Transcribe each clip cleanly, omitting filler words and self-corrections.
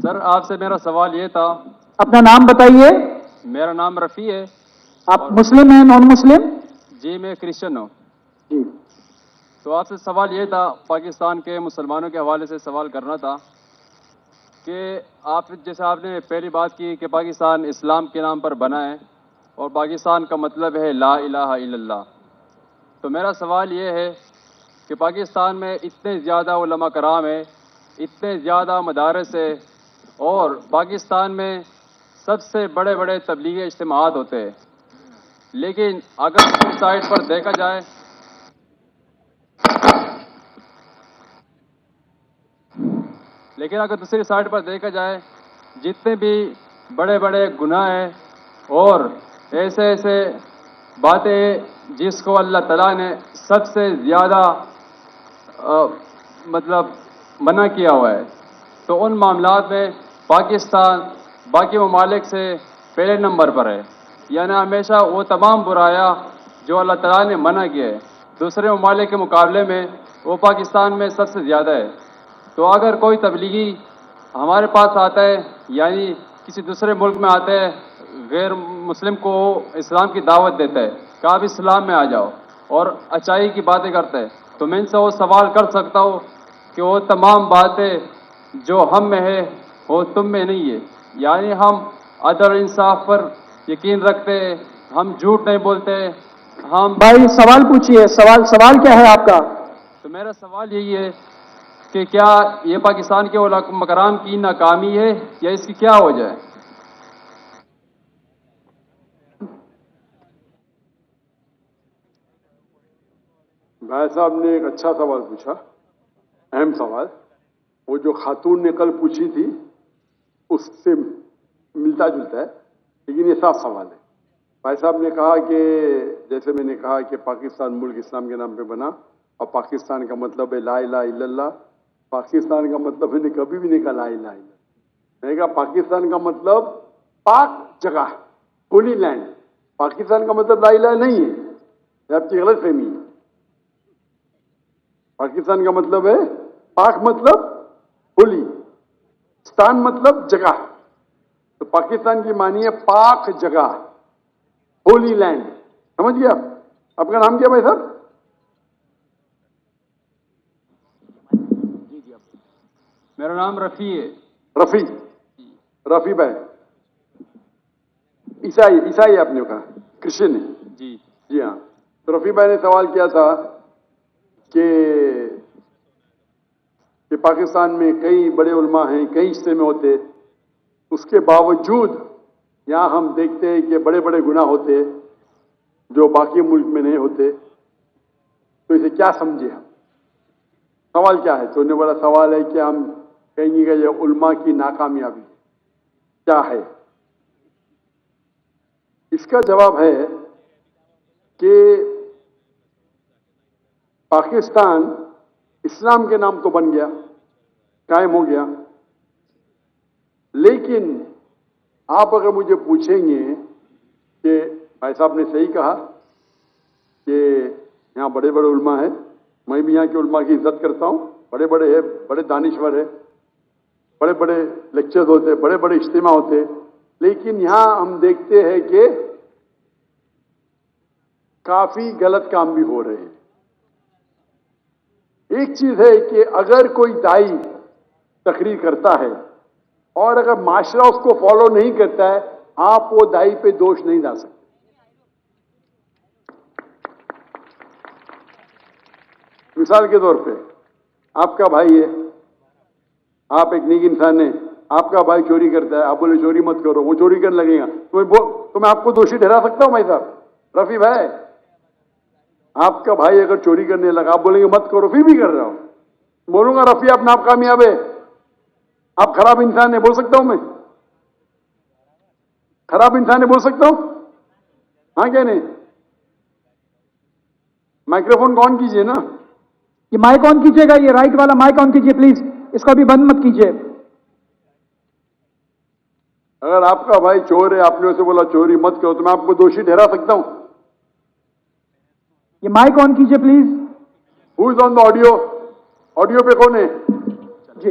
سر آپ سے میرا سوال یہ تھا. اپنا نام بتائیے. میرا نام رفیع ہے. آپ مسلم ہیں نان مسلم؟ جی میں کرسچن ہوں. جی. تو آپ سے سوال یہ تھا، پاکستان کے مسلمانوں کے حوالے سے سوال کرنا تھا کہ جیسے آپ نے پہلی بات کی کہ پاکستان اسلام کے نام پر بنا ہے اور پاکستان کا مطلب ہے لا الہ الا اللہ. تو میرا سوال یہ ہے کہ پاکستان میں اتنے زیادہ علماء کرام ہیں، اتنے زیادہ مدارس ہیں، اور پاکستان میں سب سے بڑے بڑے تبلیغی اجتماعات ہوتے ہیں، لیکن اگر دوسری سائڈ پر دیکھا جائے جتنے بھی بڑے بڑے گناہ ہیں اور ایسے ایسے باتیں جس کو اللہ تعالیٰ نے سب سے زیادہ منع کیا ہوا ہے، تو ان معاملات میں پاکستان باقی ممالک سے پہلے نمبر پر ہے. یعنی ہمیشہ وہ تمام برائیاں جو اللہ تعالیٰ نے منع کیے ہیں دوسرے ممالک کے مقابلے میں وہ پاکستان میں سب سے زیادہ ہے. تو اگر کوئی تبلیغی ہمارے پاس آتا ہے، یعنی کسی دوسرے ملک میں آتا ہے، غیر مسلم کو اسلام کی دعوت دیتا ہے کہ آپ اسلام میں آ جاؤ اور اچائی کی باتیں کرتا ہے، تو میں ان سے وہ سوال کر سکتا ہوں کہ وہ تمام باتیں جو ہم میں ہے وہ تم میں نہیں ہے. یعنی ہم عدل اور انصاف پر یقین رکھتے ہیں، ہم جھوٹ نہیں بولتے، ہم بھائی سوال پوچھیے. سوال کیا ہے آپ کا؟ تو میرا سوال یہی ہے کہ کیا یہ پاکستان کے علماء کرام کی ناکامی ہے یا اس کی کیا وجہ ہے؟ بھائی صاحب نے ایک اچھا سوال پوچھا، اہم سوال. وہ جو خاتون نے کل پوچھی تھی اس سے ملتا جلتا ہے، لیکن یہ صاف سوال ہے. بھائی صاحب نے کہا کہ جیسے میں نے کہا کہ پاکستان ملک اسلام کے نام پہ بنا اور پاکستان کا مطلب ہے لا الہ الا اللہ. پاکستان کا مطلب ہے کبھی بھی نہیں کہا لا الہ الا اللہ. میں نے کہا پاکستان کا مطلب پاک جگہ، ہولی لینڈ. پاکستان کا مطلب لا الہ نہیں ہے، یہ آپ کی غلط فہمی ہے. پاکستان کا مطلب ہے پاک مطلب ہولی، ستان مطلب جگہ. تو پاکستان کی معنی ہے پاک جگہ، ہولی لینڈ. سمجھ گیا؟ آپ کا نام کیا بھائی صاحب؟ میرا نام رفیع ہے. رفیع بھائی عیسائی آپ نے کہا، کرسچن ہے؟ جی ہاں. تو رفیع بھائی نے سوال کیا تھا کہ پاکستان میں کئی بڑے علماء ہیں، کئی اجتماع ہوتے، اس کے باوجود یہاں ہم دیکھتے ہیں کہ بڑے بڑے گناہ ہوتے جو باقی ملک میں نہیں ہوتے. تو اسے کیا سمجھے ہم؟ سوال کیا ہے؟ تو بڑا سوال ہے کہ ہم کہیں گے کہ یہ علماء کی ناکامیابی کیا ہے. اس کا جواب ہے کہ پاکستان اسلام کے نام تو بن گیا، قائم ہو گیا، لیکن آپ اگر مجھے پوچھیں گے کہ بھائی صاحب نے صحیح کہا کہ یہاں بڑے بڑے علماء ہیں، میں بھی یہاں کے علماء کی عزت کرتا ہوں، بڑے بڑے ہیں، بڑے دانشور ہیں، بڑے بڑے لیکچرز ہوتے، بڑے بڑے اجتماع ہوتے، لیکن یہاں ہم دیکھتے ہیں کہ کافی غلط کام بھی ہو رہے ہیں. ایک چیز ہے کہ اگر کوئی دائی تقریر کرتا ہے اور اگر معاشرہ اس کو فالو نہیں کرتا ہے، آپ وہ دائی پہ دوش نہیں ڈال سکتے. مثال کے طور پہ آپ کا بھائی ہے، آپ ایک نیک انسان ہیں، آپ کا بھائی چوری کرتا ہے، آپ بولے چوری مت کرو، وہ چوری کرنے لگے گا تو میں آپ کو دوشی ٹھہرا سکتا ہوں بھائی صاحب؟ رفیع بھائی، آپ کا بھائی اگر چوری کرنے لگا، آپ بولیں گے مت کرو، پھر بھی کر رہا ہوں، بولوں گا رفیع اپنا آپ کامیاب ہے، آپ خراب انسان ہے، بول سکتا ہوں میں؟ خراب انسان ہے بول سکتا ہوں؟ ہاں کیا نہیں؟ مائکروفون آن کیجئے نا. یہ مائک آن کیجیے گا، یہ رائٹ والا مائک آن کیجیے پلیز، اس کو ابھی بند مت کیجیے. اگر آپ کا بھائی چور ہے، آپ نے اسے بولا چوری مت کرو، تو میں آپ کو دوشی ٹھہرا سکتا ہوں؟ یہ مائک آن کیجیے please. Who is on the audio? Audio پہ کون ہے؟ جی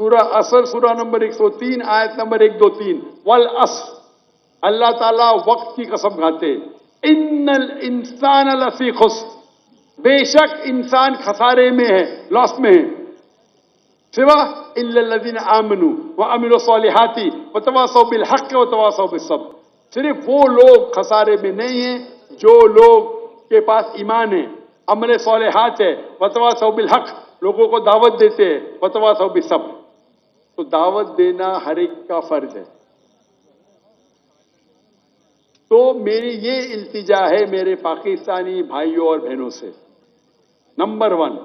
سورہ عصر سورہ نمبر 103 آیت نمبر 123 والعصر اللہ تعالیٰ وقت کی قسم کھاتے ان الانسان لفی خسر بے شک انسان خسارے میں ہے لاس میں ہے سوا الا الذین آمنوا وعملوا الصالحات وتواصوا بالحق وتواصوا بالصبر صرف وہ لوگ خسارے میں نہیں ہیں جو لوگ کے پاس ایمان ہے عمل صالحات ہے وتواصوا بالحق لوگوں کو دعوت دیتے ہیں وتواصوا بالصبر تو دعوت دینا ہر ایک کا فرض ہے تو میری یہ التجا ہے میرے پاکستانی بھائیوں اور بہنوں سے نمبر 1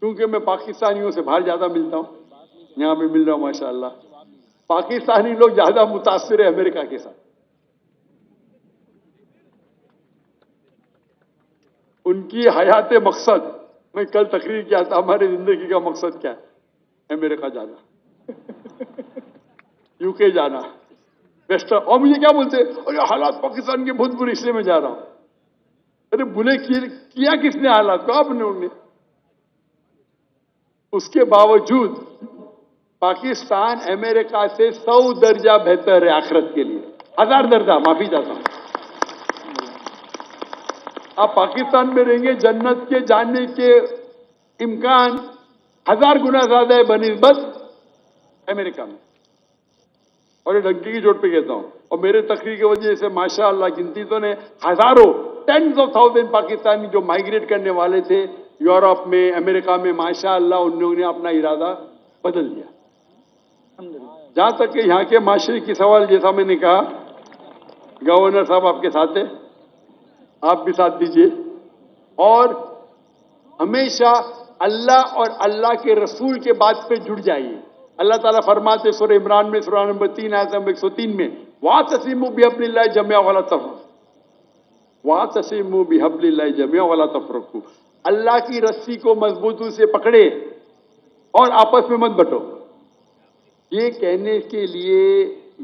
کیونکہ میں پاکستانیوں سے باہر زیادہ ملتا ہوں یہاں بھی مل رہا ہوں ماشاءاللہ پاکستانی لوگ زیادہ متاثر ہیں امریکہ کے ساتھ ان کی حیات مقصد میں کل تقریر کیا تھا ہماری زندگی کا مقصد کیا ہے امریکہ جانا یو کے جانا ویسٹرن اور مجھے کیا بولتے ارے حالات پاکستان کے بہت برے اس لیے میں جا رہا ہوں ارے بلے کیا کس نے حالات کو آپ نے انہیں اس کے باوجود پاکستان امریکہ سے 100 درجہ بہتر ہے آخرت کے لیے 1000 درجہ معافی چاہتا ہوں آپ پاکستان میں رہیں گے جنت کے جانے کے امکان 1000 گنا زیادہ ہے بنسبت امریکہ میں اور یہ ڈنکی کی چوٹ پہ کہتا ہوں اور میرے تقریر کی وجہ سے ماشاءاللہ گنتی تو نے ہزاروں 10,000 پاکستانی جو مائیگریٹ کرنے والے تھے یورپ میں امریکہ میں ماشاءاللہ ان لوگوں نے اپنا ارادہ بدل دیا جہاں تک کہ یہاں کے معاشرے کی سوال جیسا میں نے کہا گورنر صاحب آپ کے ساتھ ہیں آپ بھی ساتھ دیجئے اور ہمیشہ اللہ اور اللہ کے رسول کے بات پہ جڑ جائیے اللہ تعالیٰ فرماتے سورہ عمران میں سورہ نمبر 3 آیت نمبر 103 میں وَاعْتَصِمُوا بِحَبْلِ اللَّهِ جَمِيعًا وَلَا تَفَرَّقُوا وَاعْتَصِمُوا بِحَبْلِ اللَّهِ جَمِيعًا وَلَا تَفَرَّقُوا اللہ کی رسی کو مضبوطی سے پکڑے اور آپس میں مت بٹو یہ کہنے کے لیے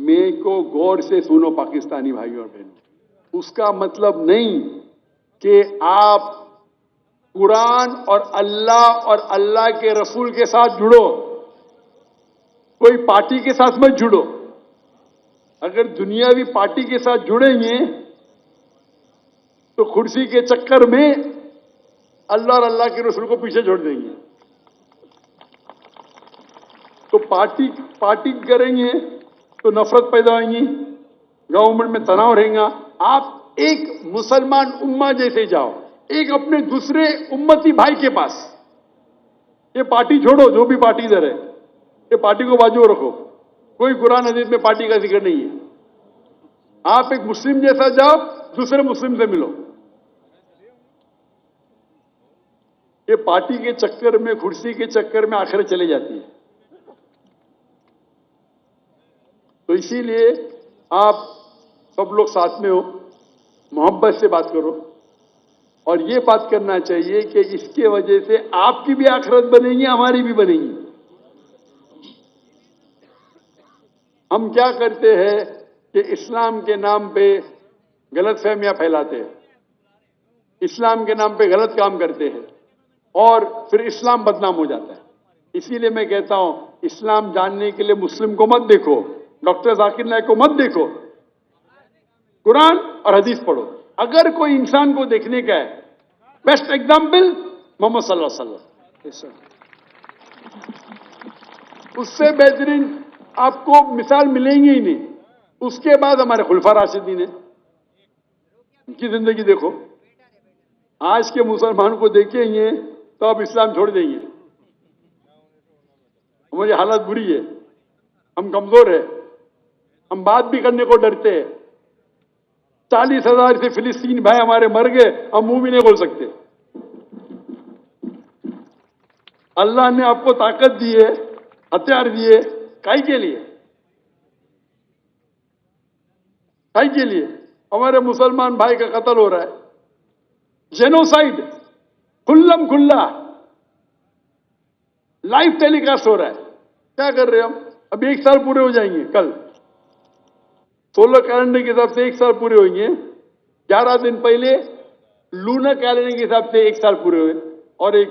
میں کو غور سے سنو پاکستانی بھائیوں اور بہنوں اس کا مطلب نہیں کہ آپ قرآن اور اللہ کے رسول کے ساتھ جڑو کوئی پارٹی کے ساتھ مت جڑو اگر دنیاوی پارٹی کے ساتھ جڑیں گے تو کرسی کے چکر میں اللہ اور اللہ کے رسول کو پیچھے چھوڑ دیں گے تو پارٹی کریں گے تو نفرت پیدا ہوئیں گی گورنمنٹ میں تناؤ رہیں گا آپ ایک مسلمان امہ جیسے جاؤ ایک اپنے دوسرے امتی بھائی کے پاس یہ پارٹی چھوڑو جو بھی پارٹی ادھر ہے یہ پارٹی کو بازو رکھو کوئی قرآن حدیث میں پارٹی کا ذکر نہیں ہے آپ ایک مسلم جیسا جاؤ دوسرے مسلم سے ملو یہ پارٹی کے چکر میں کرسی کے چکر میں آخرت چلے جاتی ہے تو اسی لیے آپ سب لوگ ساتھ میں ہو محبت سے بات کرو اور یہ بات کرنا چاہیے کہ اس کے وجہ سے آپ کی بھی آخرت بنے گی ہماری بھی بنے گی ہم کیا کرتے ہیں کہ اسلام کے نام پہ غلط فہمیاں پھیلاتے ہیں اسلام کے نام پہ غلط کام کرتے ہیں اور پھر اسلام بدنام ہو جاتا ہے اسی لیے میں کہتا ہوں اسلام جاننے کے لیے مسلم کو مت دیکھو ڈاکٹر ذاکر نائک کو مت دیکھو قرآن اور حدیث پڑھو اگر کوئی انسان کو دیکھنے کا ہے بیسٹ ایگزامپل محمد صلی اللہ علیہ وسلم اس سے بہترین آپ کو مثال ملیں گے ہی نہیں اس کے بعد ہمارے خلفاء راشدین ہیں ان کی زندگی دیکھو آج کے مسلمان کو دیکھیں گے تو آپ اسلام چھوڑ دیں گے ہماری حالت بری ہے ہم کمزور ہیں ہم بات بھی کرنے کو ڈرتے ہیں 40,000 سے فلسطین بھائی ہمارے مر گئے ہم منہ بھی نہیں کھول سکتے اللہ نے آپ کو طاقت دی ہے ہتھیار دیے کائی کے لیے ہمارے مسلمان بھائی کا قتل ہو رہا ہے جینوسائیڈ کھلم کھلا لائیو ٹیلی کاسٹ ہو رہا ہے کیا کر رہے ہیں ہم ابھی 1 سال پورے ہو جائیں گے کل 16 کیلنڈر کے حساب سے 1 سال پورے ہوئیں گے 11 دن پہلے لونر کیلنڈر کے حساب سے 1 سال پورے ہوئے اور ایک